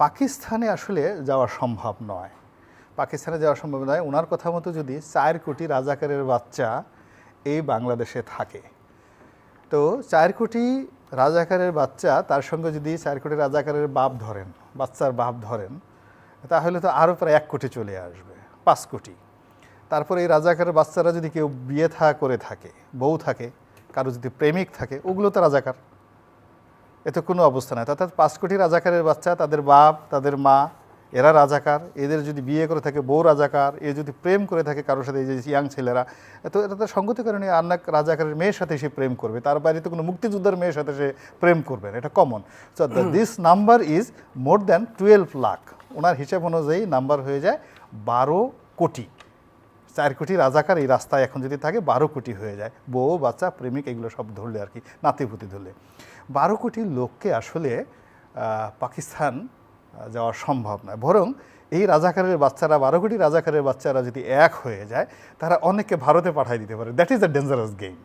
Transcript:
পাকিস্তানে আসলে যাওয়া সম্ভব নয়। পাকিস্তানে যাওয়া সম্ভব নয়। ওনার কথা মতো যদি 4 কোটি রাজাকারের বাচ্চা এই বাংলাদেশে থাকে, তো 4 কোটি রাজাকারের বাচ্চা, তার সঙ্গে যদি 4 কোটি রাজাকারের বাপ ধরেন, বাচ্চার বাপ ধরেন, তাহলে তো আরও প্রায় 1 কোটি চলে আসবে, 5 কোটি। তারপরে এই রাজাকারের বাচ্চারা যদি কেউ বিয়ে করে থাকে, বউ থাকে, কারো যদি প্রেমিক থাকে, ওগুলো তো রাজাকার। এতে কোনো অবস্থা নাই। অর্থাৎ 5 কোটি রাজাকারের বাচ্চা, তাদের বাপ, তাদের মা, এরা রাজাকার। এদের যদি বিয়ে করে থাকে, বউ রাজাকার। এ যদি প্রেম করে থাকে কারোর সাথে, এই যে ইয়াং ছেলেরা, তো এটা তো সঙ্গতি কারণে আর না রাজাকারের মেয়ের সাথে সে প্রেম করবে, তার বাইরে তো কোনো মুক্তিযোদ্ধার মেয়ের সাথে সে প্রেম করবে না, এটা common. So this number is more than 12 lakh. ওনার হিসাব অনুযায়ী নাম্বার হয়ে যায় 12 কোটি। 4 কোটি রাজাকার এই রাস্তায় এখন যদি থাকে, 12 কোটি হয়ে যায়, বউ, বাচ্চা, প্রেমিক, এগুলো সব ধরলে আর কি, নাতিপুতি ধরলে 12 কোটি লোককে আসলে পাকিস্তান যাওয়া সম্ভব নয়। বরং এই রাজাকারের বাচ্চারা, 12 কোটি রাজাকারের বাচ্চারা যদি এক হয়ে যায়, তারা অনেককে ভারতে পাঠিয়ে দিতে পারে। That is a dangerous game.